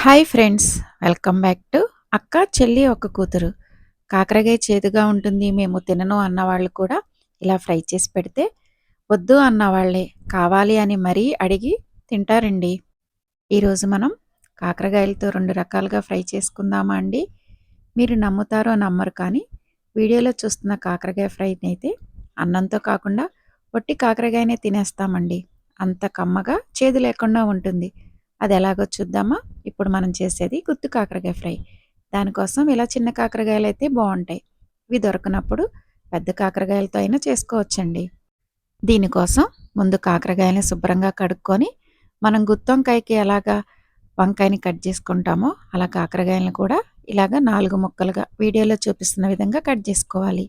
Hi friends, welcome back to అక్క చెల్లి ఒక కూతురు. కాకరకాయ చేదుగా ఉంటుంది, మేము తినను అన్నవాళ్ళు కూడా ఇలా ఫ్రై చేసి పెడితే వద్దు అన్నవాళ్ళే కావాలి అని మరీ అడిగి తింటారండి. ఈరోజు మనం కాకరకాయలతో రెండు రకాలుగా ఫ్రై చేసుకుందామా అండి. మీరు నమ్ముతారో నమ్మరు కానీ వీడియోలో చూస్తున్న కాకరకాయ ఫ్రైని అయితే అన్నంతో కాకుండా ఒట్టి కాకరకాయనే తినేస్తామండి. అంత కమ్మగా చేదు లేకుండా ఉంటుంది. అది ఎలాగో చూద్దామా. ఇప్పుడు మనం చేసేది గుత్తి కాకరకాయ ఫ్రై. దానికోసం ఇలా చిన్న కాకరకాయలు అయితే బాగుంటాయి. ఇవి దొరకనప్పుడు పెద్ద కాకరకాయలతో అయినా చేసుకోవచ్చండి. దీనికోసం ముందు కాకరకాయలని శుభ్రంగా కడుక్కొని మనం గుత్తొంకాయకి ఎలాగా వంకాయని కట్ చేసుకుంటామో అలా కాకరకాయలను కూడా ఇలాగ 4 ముక్కలుగా వీడియోలో చూపిస్తున్న విధంగా కట్ చేసుకోవాలి.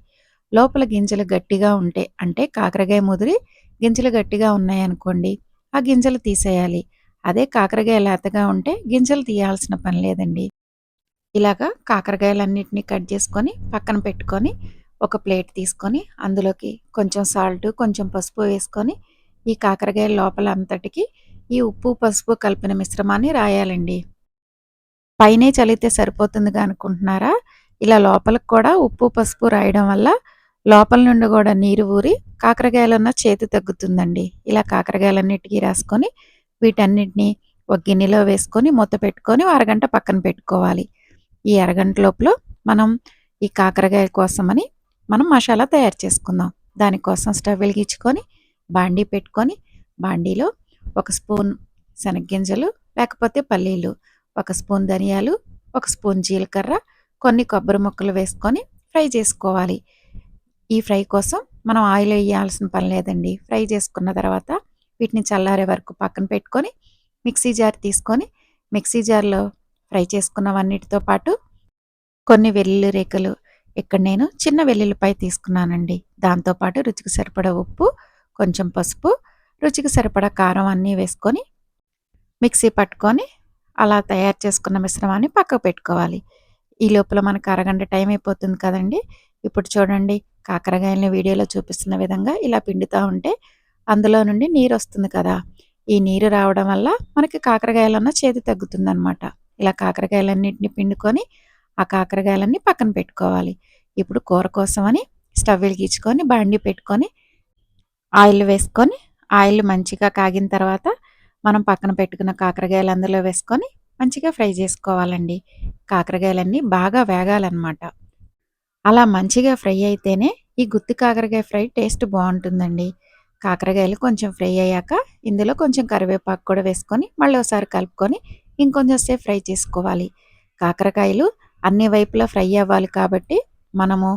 లోపల గింజలు గట్టిగా ఉంటే అంటే కాకరకాయ ముదిరి గింజలు గట్టిగా ఉన్నాయనుకోండి, ఆ గింజలు తీసేయాలి. అదే కాకరకాయ లేతగా ఉంటే గింజలు తీయాల్సిన పని లేదండి. ఇలాగా కాకరకాయలన్నిటినీ కట్ చేసుకొని పక్కన పెట్టుకొని ఒక ప్లేట్ తీసుకొని అందులోకి కొంచెం సాల్ట్, కొంచెం పసుపు వేసుకొని ఈ కాకరకాయ లోపల అంతటికి ఈ ఉప్పు, పసుపు కలిపిన మిశ్రమాన్ని రాయాలండి. పైనే చల్లితే సరిపోతుందిగా అనుకుంటున్నారా? ఇలా లోపలికి కూడా ఉప్పు, పసుపు రాయడం వల్ల లోపల నుండి కూడా నీరు ఊరి కాకరకాయలున్న చేదు తగ్గుతుందండి. ఇలా కాకరకాయలన్నిటికీ రాసుకొని వీటన్నిటిని ఒక గిన్నెలో వేసుకొని మూత పెట్టుకొని అరగంట పక్కన పెట్టుకోవాలి. ఈ అరగంట లోపల మనం ఈ కాకరకాయ కోసమని మనం మసాలా తయారు చేసుకుందాం. దానికోసం స్టవ్ వెలిగించుకొని బాండీ పెట్టుకొని బాండీలో ఒక స్పూన్ శనగ్గింజలు లేకపోతే పల్లీలు, ఒక స్పూన్ ధనియాలు, ఒక స్పూన్ జీలకర్ర, కొన్ని కొబ్బరి ముక్కలు వేసుకొని ఫ్రై చేసుకోవాలి. ఈ ఫ్రై కోసం మనం ఆయిల్ వేయాల్సిన పని లేదండి. ఫ్రై చేసుకున్న తర్వాత వీటిని చల్లారే వరకు పక్కన పెట్టుకొని మిక్సీ జార్ తీసుకొని మిక్సీ జార్లో ఫ్రై చేసుకున్నవన్నిటితో పాటు కొన్ని వెల్లుల్లి రేఖలు, ఇక్కడ నేను చిన్న వెల్లుల్లిపాయ తీసుకున్నానండి. దాంతోపాటు రుచికి సరిపడా ఉప్పు, కొంచెం పసుపు, రుచికి సరిపడా కారం అన్నీ వేసుకొని మిక్సీ పట్టుకొని అలా తయారు చేసుకున్న మిశ్రమాన్ని పక్కకు పెట్టుకోవాలి. ఈ లోపల మనకు అరగంట టైం అయిపోతుంది కదండి. ఇప్పుడు చూడండి, కాకరకాయలని వీడియోలో చూపిస్తున్న విధంగా ఇలా పిండుతూ ఉంటే అందులో నుండి నీరు వస్తుంది కదా. ఈ నీరు రావడం వల్ల మనకి కాకరకాయలన్న చేదు తగ్గుతుందనమాట. ఇలా కాకరకాయలన్నింటినీ పిండుకొని ఆ కాకరకాయలన్నీ పక్కన పెట్టుకోవాలి. ఇప్పుడు కూర కోసమని స్టవ్ వెలిగించుకొని బాండీ పెట్టుకొని ఆయిల్ వేసుకొని ఆయిల్ మంచిగా కాగిన తర్వాత మనం పక్కన పెట్టుకున్న కాకరకాయలు అందులో వేసుకొని మంచిగా ఫ్రై చేసుకోవాలండి. కాకరకాయలన్నీ బాగా వేగాలన్నమాట. అలా మంచిగా ఫ్రై అయితేనే ఈ గుత్తి కాకరకాయ ఫ్రై టేస్ట్ బాగుంటుందండి. కాకరకాయలు కొంచెం ఫ్రై అయ్యాక ఇందులో కొంచెం కరివేపాకు కూడా వేసుకొని మళ్ళీ ఒకసారి కలుపుకొని ఇంకొంచెం సేపు ఫ్రై చేసుకోవాలి. కాకరకాయలు అన్ని వైపులా ఫ్రై అవ్వాలి కాబట్టి మనము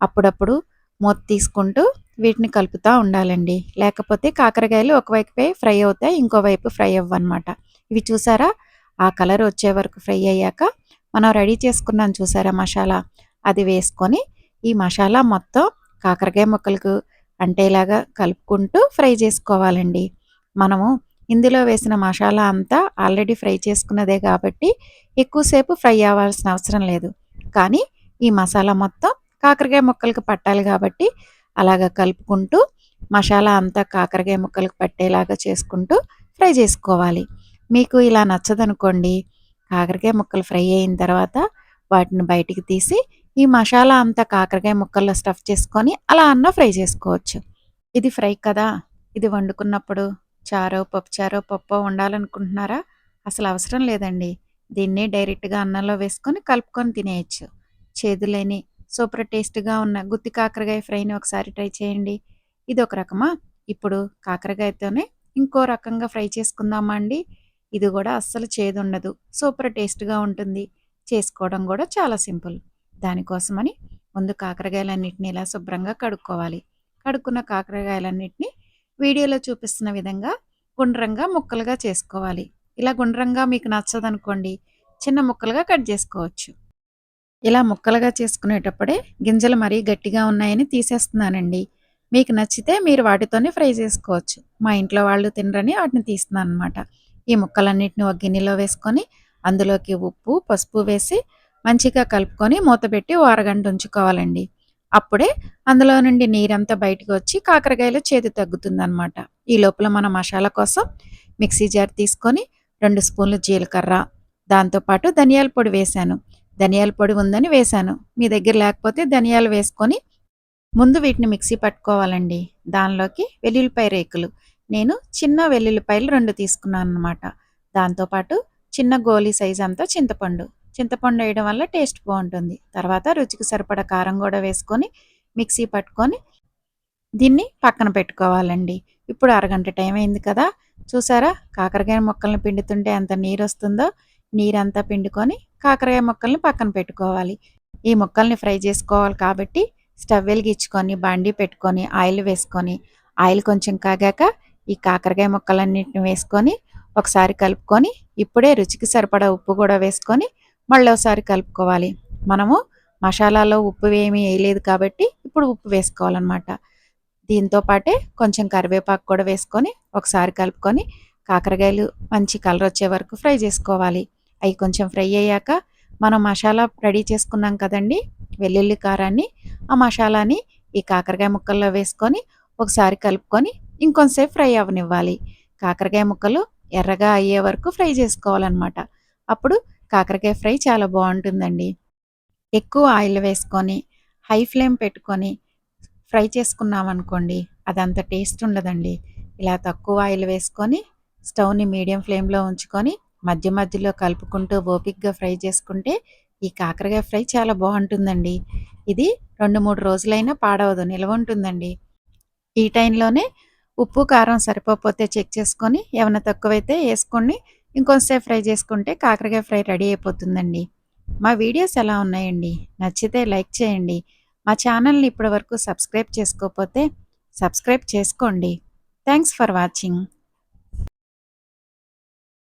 అప్పుడప్పుడు మూత తీసుకుంటూ వీటిని కలుపుతూ ఉండాలండి. లేకపోతే కాకరకాయలు ఒకవైపే ఫ్రై అవుతాయి, ఇంకోవైపు ఫ్రై అవ్వనమాట. ఇవి చూసారా, ఆ కలర్ వచ్చే వరకు ఫ్రై అయ్యాక మనం రెడీ చేసుకున్నాం చూసారా మసాలా, అది వేసుకొని ఈ మసాలా మొత్తం కాకరకాయ ముక్కలకు అంటేలాగా కలుపుకుంటూ ఫ్రై చేసుకోవాలండి. మనము ఇందులో వేసిన మసాలా అంతా ఆల్రెడీ ఫ్రై చేసుకున్నదే కాబట్టి ఎక్కువసేపు ఫ్రై అవ్వాల్సిన అవసరం లేదు. కానీ ఈ మసాలా మొత్తం కాకరకాయ ముక్కలకు పట్టాలి కాబట్టి అలాగా కలుపుకుంటూ మసాలా అంతా కాకరకాయ ముక్కలకు పట్టేలాగా చేసుకుంటూ ఫ్రై చేసుకోవాలి. మీకు ఇలా నచ్చదనుకోండి, కాకరకాయ ముక్కలు ఫ్రై అయిన తర్వాత వాటిని బయటికి తీసి ఈ మసాలా అంతా కాకరకాయ ముక్కల్లో స్టఫ్ చేసుకొని అలా అన్న ఫ్రై చేసుకోవచ్చు. ఇది ఫ్రై కదా, ఇది వండుకున్నప్పుడు చారో, పప్పుచారో, పప్పో వండాలనుకుంటున్నారా? అసలు అవసరం లేదండి. దీన్నే డైరెక్ట్‌గా అన్నంలో వేసుకొని కలుపుకొని తినేయొచ్చు. చేదు లేని సూపర్ టేస్ట్‌గా ఉన్న గుత్తి కాకరకాయ ఫ్రైని ఒకసారి ట్రై చేయండి. ఇదొక రకమా? ఇప్పుడు కాకరకాయతోనే ఇంకో రకంగా ఫ్రై చేసుకుందామా అండి? ఇది కూడా అస్సలు చేదుండదు. సూపర్ టేస్ట్‌గా ఉంటుంది. చేసుకోవడం కూడా చాలా సింపుల్. దానికోసమని ముందు కాకరకాయలన్నిటిని ఇలా శుభ్రంగా కడుక్కోవాలి. కడుక్కున్న కాకరకాయలన్నిటిని వీడియోలో చూపిస్తున్న విధంగా గుండ్రంగా ముక్కలుగా చేసుకోవాలి. ఇలా గుండ్రంగా మీకు నచ్చదనుకోండి, చిన్న ముక్కలుగా కట్ చేసుకోవచ్చు. ఇలా ముక్కలుగా చేసుకునేటప్పుడే గింజలు మరీ గట్టిగా ఉన్నాయని తీసేస్తున్నానండి. మీకు నచ్చితే మీరు వాటితోనే ఫ్రై చేసుకోవచ్చు. మా ఇంట్లో వాళ్ళు తినరని వాటిని తీస్తున్నానమాట. ఈ ముక్కలన్నిటిని ఒక గిన్నెలో వేసుకొని అందులోకి ఉప్పు, పసుపు వేసి మంచిగా కలుపుకొని మూత పెట్టి ఓ అరగంట ఉంచుకోవాలండి. అప్పుడే అందులో నుండి నీరంతా బయటకు వచ్చి కాకరకాయలో చేదు తగ్గుతుందనమాట. ఈ లోపల మన మసాలా కోసం మిక్సీ జార్ తీసుకొని 2 స్పూన్లు జీలకర్ర, దాంతో పాటు ధనియాల పొడి వేశాను. ధనియాల పొడి ఉందని వేశాను. మీ దగ్గర లేకపోతే ధనియాలు వేసుకొని ముందు వీటిని మిక్సీ పట్టుకోవాలండి. దానిలోకి వెల్లుల్లిపాయ రేకులు. నేను చిన్న వెల్లుల్లిపాయలు 2 తీసుకున్నాననమాట. దాంతో పాటు చిన్న గోలీ సైజ్ అంతా చింతపండు. చింతపండు వేయడం వల్ల టేస్ట్ బావుంటుంది. తర్వాత రుచికి సరిపడా కారం గూడా వేసుకొని మిక్సీ పట్టుకొని దీన్ని పక్కన పెట్టుకోవాలండి. ఇప్పుడు అరగంట టైం అయింది కదా! చూసారా కాకరకాయ ముక్కల్ని పిండుతుంటే ఎంత నీరొస్తుందో, నీరంతా పిండుకొని కాకరకాయ ముక్కల్ని పక్కన పెట్టుకోవాలి. ఈ ముక్కల్ని ఫ్రై చేసుకోవాలి కాబట్టి స్టవ్ వెలిగించుకొని, బాండీ పెట్టుకొని, ఆయిల్ వేసుకొని, ఆయిల్ కొంచెం కాగాక ఈ కాకరకాయ ముక్కలన్నిటిని వేసుకొని, ఒకసారి కలుపుకొని, ఇప్పుడే రుచికి సరిపడా ఉప్పు గూడా వేసుకొని, మళ్ళోసారి కలుపుకోవాలి. మనము మసాలాలో ఉప్పు ఏమీ ఎయలేదు కాబట్టి, ఇప్పుడు ఉప్పు వేసుకోవాలనమాట. దీంతో పాటే కొంచెం కరివేపాకు కూడా వేసుకొని ఒకసారి కలుపుకొని కాకరకాయలు మంచి కలర్ వచ్చే వరకు ఫ్రై చేసుకోవాలి. అవి కొంచెం ఫ్రై అయ్యాక మనం మసాలా రెడీ చేసుకున్నాం కదండీ! వెల్లుల్లి కారాన్ని, ఆ మసాలాని ఈ కాకరకాయ ముక్కల్లో వేసుకొని ఒకసారి కలుపుకొని ఇంకొంసేపు ఫ్రై అవ్వనివ్వాలి. కాకరకాయ ముక్కలు ఎర్రగా అయ్యే వరకు ఫ్రై చేసుకోవాలనమాట. అప్పుడు కాకరకాయ ఫ్రై చాలా బావుంటుందండి. ఎక్కువ ఆయిల్ వేసుకొని, హై ఫ్లేమ్ పెట్టుకొని ఫ్రై చేసుకున్నామనుకోండి, అదంత టేస్ట్ ఉండదండి. ఇలా తక్కువ ఆయిల్ వేసుకొని, స్టవ్‌ని మీడియం ఫ్లేమ్‌లో ఉంచుకొని, మధ్య మధ్యలో కలుపుకుంటూ ఓపికగా ఫ్రై చేసుకుంటే, ఈ కాకరకాయ ఫ్రై చాలా బావుంటుందండి. ఇది 2, 3 రోజులైనా పాడవదు. నిలవుంటుందండి. ఈ టైంలోనే ఉప్పు, కారం సరిపోకపోతే చెక్ చేసుకొని, ఏమన్నా తక్కువైతే యేసుకొని, ఇంకొంసేపు ఫ్రై చేసుకుంటే కాకరకాయ ఫ్రై రెడీ అయిపోతుందండి. మా వీడియోస్ ఎలా ఉన్నాయండి? నచ్చితే లైక్ చేయండి. మా ఛానల్‌ని ఇప్పటివరకు సబ్స్క్రైబ్ చేసుకోకపోతే సబ్స్క్రైబ్ చేసుకోండి. Thanks for watching.